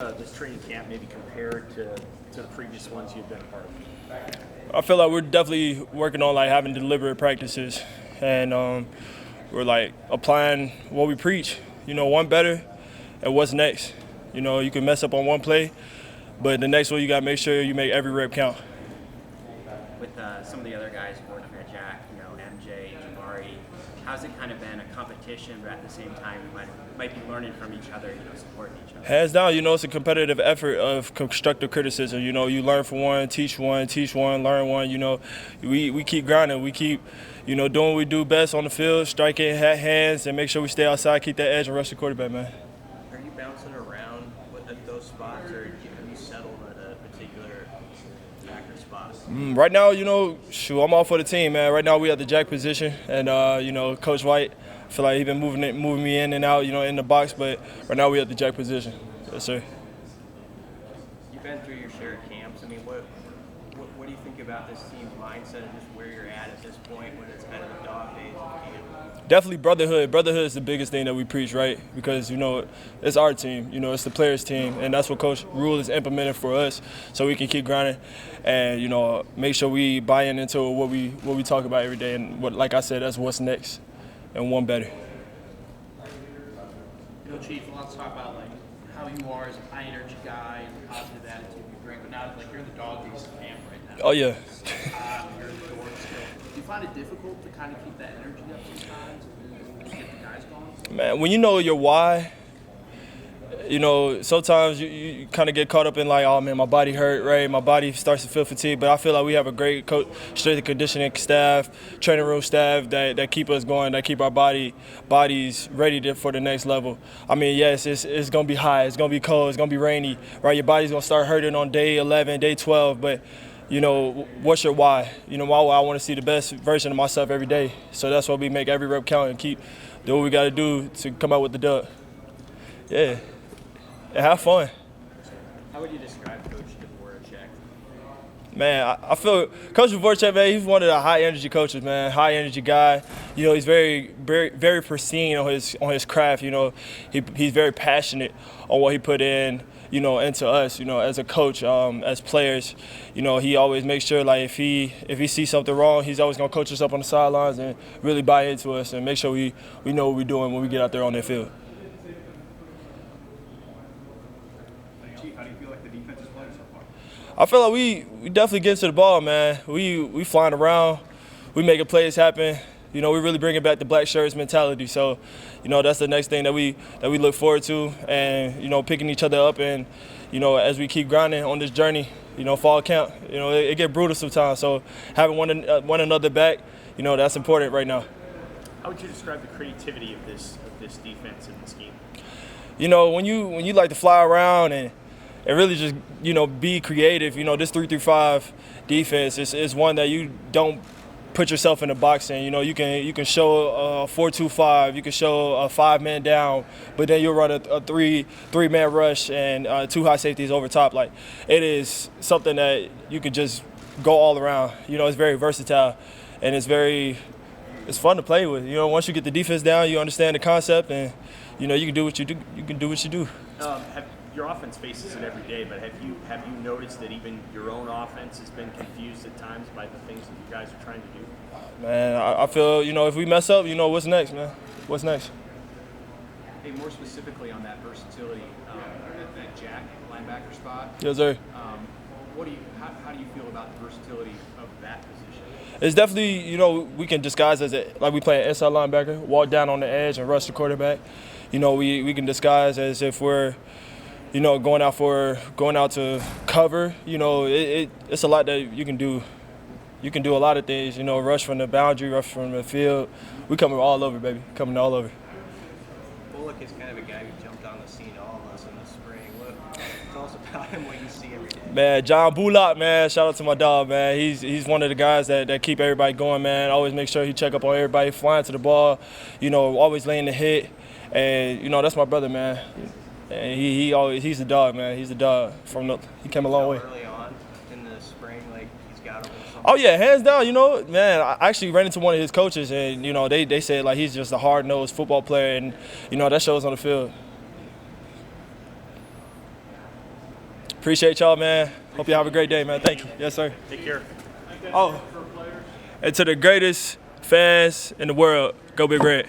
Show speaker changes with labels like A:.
A: This training camp maybe compared to the previous ones you've been a part of?
B: I feel like we're definitely working on like having deliberate practices, and we're like applying what we preach. One better, and what's next. You can mess up on one play, but the next one you got to make sure you make every rep count.
C: With some of the other guys working at Jack, MJ, Jabari, how's it kind of been a competition, but at the same time you might be learning from each other, supporting each other?
B: Hands down, it's a competitive effort of constructive criticism. You learn from one, teach one, learn one. We keep grinding. We keep, doing what we do best on the field, striking, hands, and make sure we stay outside, keep that edge, and rush the quarterback, man.
A: Are you bouncing around at those spots, or have you settled at a particular backer spot?
B: Right now, I'm all for the team, man. Right now we at the jack position, and Coach White, I feel like he's been moving me in and out, in the box. But right now we at the jack position. Yes, sir.
A: You've been through your share of camps. I mean, what do you think about this team's mindset and just where you're at this point when it's kind of the dog days of camp?
B: Definitely brotherhood. Brotherhood is the biggest thing that we preach, right? Because, it's our team. It's the players' team. And that's what Coach Rule is implementing for us so we can keep grinding and, make sure we buy into what we talk about every day. And, like I said, that's what's next and one better.
D: Chief, let's talk about how you are as a high energy guy and the positive attitude you bring, but now you're in the dog days of camp right now.
B: Oh, yeah.
D: You're in the door still. Do you find it difficult to kind of keep that energy up sometimes and get the guys going?
B: Man, when you know your why, sometimes you kind of get caught up in oh man, my body hurt, right? My body starts to feel fatigue. But I feel like we have a great strength and conditioning staff, training room staff that keep us going, that keep our bodies ready for the next level. I mean, yes, it's gonna be hot, it's gonna be cold, it's gonna be rainy, right? Your body's gonna start hurting on day 11, day 12, but what's your why? My why, I want to see the best version of myself every day. So that's why we make every rep count and keep doing what we got to do to come out with the dub. Yeah. And have fun.
A: How would you describe Coach Dvorak?
B: Man, I feel Coach Dvorak, man, he's one of the high energy coaches, man. High energy guy. He's very, very, very pristine on his craft. He's very passionate on what he put in, into us. As a coach, as players, he always makes sure if he sees something wrong, he's always gonna coach us up on the sidelines and really buy into us and make sure we know what we're doing when we get out there on that field.
A: How do you feel like the defense is playing so far?
B: I feel like we definitely get to the ball, man. We flying around, we making plays happen. We really bringing back the black shirts mentality. So, that's the next thing that we look forward to, and picking each other up, and as we keep grinding on this journey, fall camp, it get brutal sometimes. So having one another back, that's important right now.
A: How would you describe the creativity of this defense and the scheme?
B: When you like to fly around and really just, be creative, this 3-5 defense is one that you don't put yourself in a box in. You can show a 4-2-5, you can show a 5-man down, but then you'll run a three-man rush and 2 high safeties over top. It is something that you can just go all around. It's very versatile, and it's fun to play with. Once you get the defense down, you understand the concept, and you can do what you do. You can do what you do.
A: Your offense faces it every day, but have you noticed that even your own offense has been confused at times by the things that you guys are trying to do?
B: Man, I feel, if we mess up, what's next, man? What's next?
A: Hey, more specifically on that versatility, that jack linebacker spot.
B: Yes, sir.
A: How do you feel about the versatility of that position?
B: It's definitely, we can disguise as we play an inside linebacker, walk down on the edge and rush the quarterback. We can disguise as if we're, going out to cover. It's a lot that you can do. You can do a lot of things. Rush from the boundary, rush from the field. We coming all over, baby. Coming all over.
A: Bullock is kind of a guy who jumped on the scene to all of us in the spring. Tell us about him, what you see every day.
B: Man, John Bullock, man. Shout out to my dog, man. He's one of the guys that keep everybody going, man. Always make sure he check up on everybody, flying to the ball. Always laying the hit. And that's my brother, man. And he's the dog, man. He's the dog. He came a long way.
A: Early on in the spring, he's got him.
B: Oh yeah, hands down. Man, I actually ran into one of his coaches, and they said he's just a hard-nosed football player, and that shows on the field. Appreciate y'all, man. Hope you have a great day, man. Thank you. Yes, sir.
C: Take care.
B: Oh, and to the greatest fans in the world, go Big Red.